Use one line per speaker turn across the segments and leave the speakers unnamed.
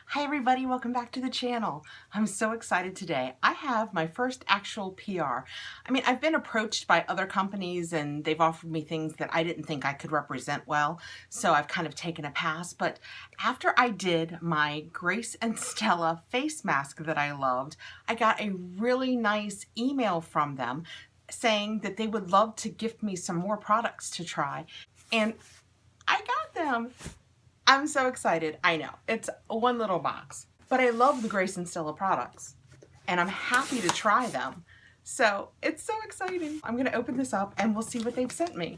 Hi everybody, welcome back to the channel. I'm so excited today. I have my first actual PR. I've been approached by other companies and they've offered me things that I didn't think I could represent well, so I've kind of taken a pass. But after I did my Grace and Stella face mask that I loved, I got a really nice email from them saying that they would love to gift me some more products to try. And I got them. I'm so excited. I know, it's one little box, but I love the Grace and Stella products and I'm happy to try them. So it's so exciting. I'm gonna open this up and we'll see what they've sent me.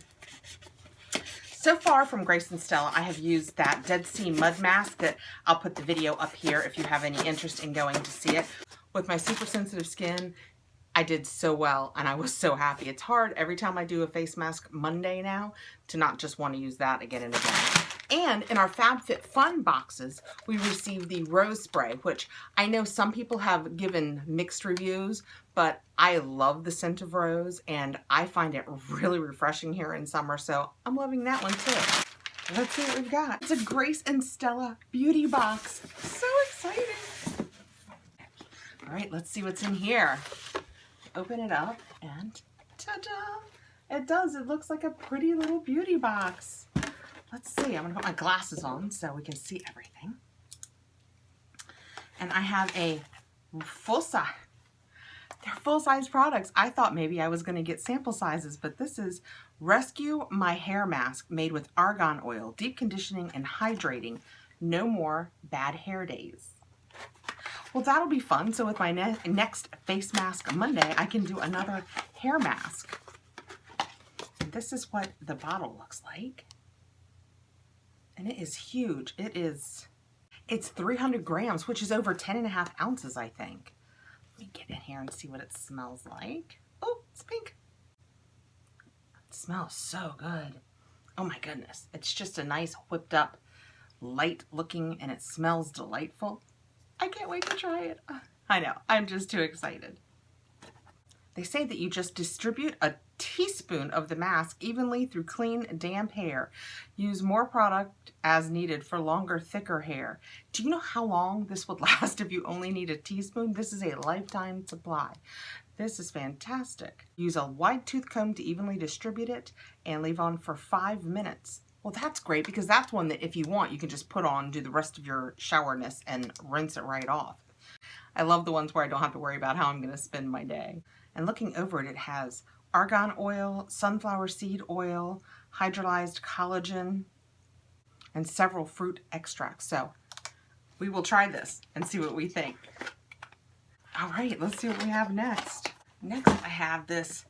So far from Grace and Stella, I have used that Dead Sea Mud Mask that I'll put the video up here if you have any interest in going to see it. With my super sensitive skin, I did so well and I was so happy. It's hard every time I do a face mask Monday now to not just want to use that again and again. And in our FabFitFun boxes, we received the rose spray, which I know some people have given mixed reviews, but I love the scent of rose and I find it really refreshing here in summer, so I'm loving that one too. Let's see what we've got. It's a Grace and Stella beauty box. So exciting. All right, let's see what's in here. Open it up and ta-da! It does. It looks like a pretty little beauty box. Let's see. I'm going to put my glasses on so we can see everything. And I have a full size. They're full-size products. I thought maybe I was going to get sample sizes, but this is Rescue My Hair Mask made with argan oil, deep conditioning and hydrating. No more bad hair days. Well, that'll be fun. So with my next face mask Monday, I can do another hair mask. And this is what the bottle looks like. And it is huge. It's 300 grams, which is over 10.5 ounces, I think. Let me get in here and see what it smells like. Oh, it's pink. It smells so good. Oh my goodness. It's just a nice whipped up, light looking, and it smells delightful. I can't wait to try it. I know, I'm just too excited. They say that you just distribute a teaspoon of the mask evenly through clean, damp hair. Use more product as needed for longer, thicker hair. Do you know how long this would last if you only need a teaspoon? This is a lifetime supply. This is fantastic. Use a wide tooth comb to evenly distribute it and leave on for 5 minutes. Well, that's great because that's one that if you want, you can just put on, do the rest of your showerness and rinse it right off. I love the ones where I don't have to worry about how I'm going to spend my day. And looking over it, it has argan oil, sunflower seed oil, hydrolyzed collagen, and several fruit extracts. So we will try this and see what we think. All right, let's see what we have next. Next, I have this.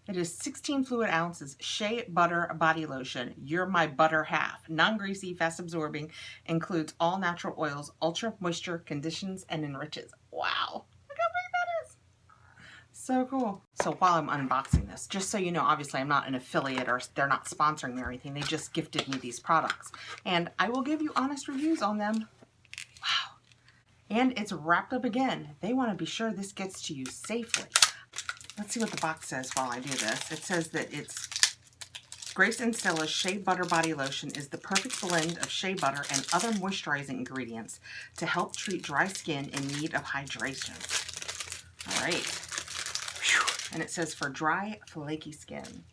It is 16 fluid ounces Shea Butter Body Lotion. You're my butter half. Non-greasy, fast-absorbing, includes all natural oils, ultra moisture, conditions, and enriches. Wow, look how big that is. So cool. So while I'm unboxing this, just so you know, obviously I'm not an affiliate or they're not sponsoring me or anything. They just gifted me these products. And I will give you honest reviews on them. Wow. And it's wrapped up again. They want to be sure this gets to you safely. Let's see what the box says while I do this. It says that it's Grace and Stella's Shea Butter Body Lotion is the perfect blend of shea butter and other moisturizing ingredients to help treat dry skin in need of hydration. All right. Whew. And it says for dry, flaky skin.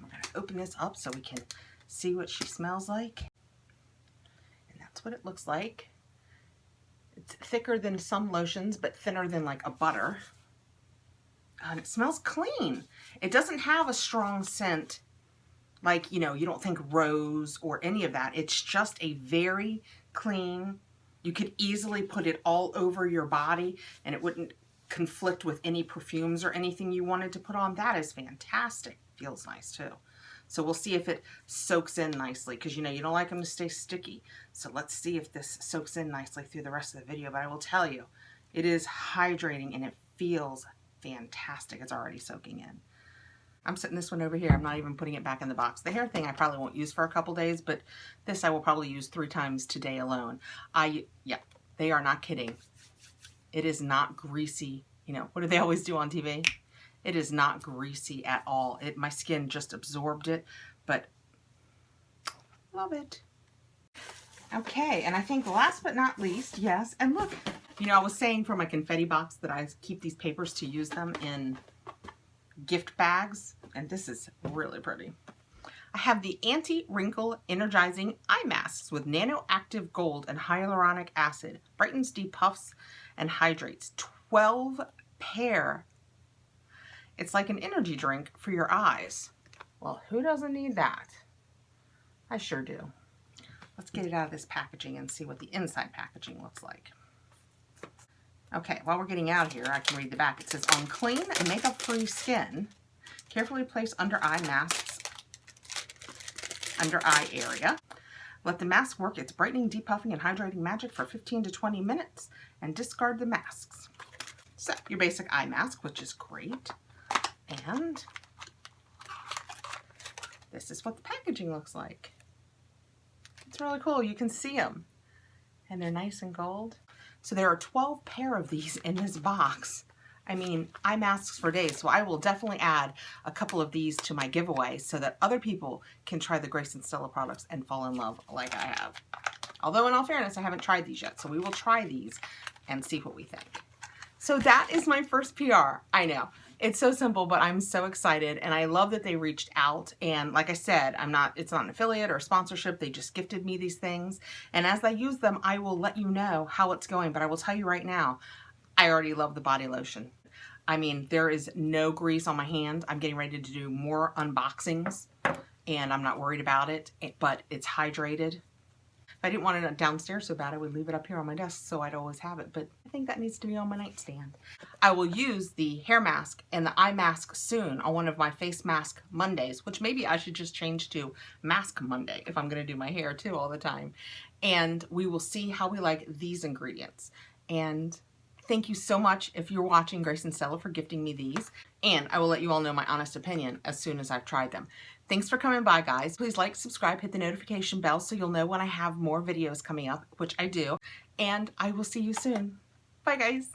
We're going to open this up so we can see what she smells like. And that's what it looks like. It's thicker than some lotions, but thinner than like a butter. And it smells clean. It doesn't have a strong scent like, you know, you don't think rose or any of that. It's just a very clean, you could easily put it all over your body and it wouldn't conflict with any perfumes or anything you wanted to put on. That is fantastic. Feels nice too. So we'll see if it soaks in nicely because you know you don't like them to stay sticky. So let's see if this soaks in nicely through the rest of the video. But I will tell you, it is hydrating and it feels fantastic. It's already soaking in. I'm setting this one over here. I'm not even putting it back in the box. The hair thing I probably won't use for a couple days, but this I will probably use 3 times today alone. Yeah, they are not kidding. It is not greasy. You know, what do they always do on TV? It is not greasy at all. My skin just absorbed it, but Love it. Okay, and I think last but not least, yes, and look, you know, I was saying for my confetti box that I keep these papers to use them in gift bags, and this is really pretty. I have the Anti-Wrinkle Energizing Eye Masks with Nano-Active Gold and Hyaluronic Acid. Brightens, depuffs, and hydrates. 12 pair. It's like an energy drink for your eyes. Well, who doesn't need that? I sure do. Let's get it out of this packaging and see what the inside packaging looks like. Okay, while we're getting out of here, I can read the back. It says, on clean and makeup-free skin, carefully place under eye masks under eye area. Let the mask work its brightening, depuffing, and hydrating magic for 15 to 20 minutes and discard the masks. So, your basic eye mask, which is great. And this is what the packaging looks like. It's really cool. You can see them. And they're nice and gold. So there are 12 pair of these in this box. I mean, eye masks for days. So I will definitely add a couple of these to my giveaway so that other people can try the Grace and Stella products and fall in love like I have. Although in all fairness, I haven't tried these yet. So we will try these and see what we think. So that is my first PR. I know. It's so simple, but I'm so excited, and I love that they reached out. And like I said, it's not an affiliate or sponsorship. They just gifted me these things. And as I use them, I will let you know how it's going. But I will tell you right now, I already love the body lotion. I mean, there is no grease on my hand. I'm getting ready to do more unboxings, and I'm not worried about it, but it's hydrated. If I didn't want it downstairs so bad, I would leave it up here on my desk so I'd always have it, but I think that needs to be on my nightstand. I will use the hair mask and the eye mask soon on one of my face mask Mondays, which maybe I should just change to Mask Monday if I'm going to do my hair too all the time. And we will see how we like these ingredients. And thank you so much if you're watching, Grace and Stella, for gifting me these. And I will let you all know my honest opinion as soon as I've tried them. Thanks for coming by, guys. Please like, subscribe, hit the notification bell so you'll know when I have more videos coming up, which I do. And I will see you soon. Bye, guys.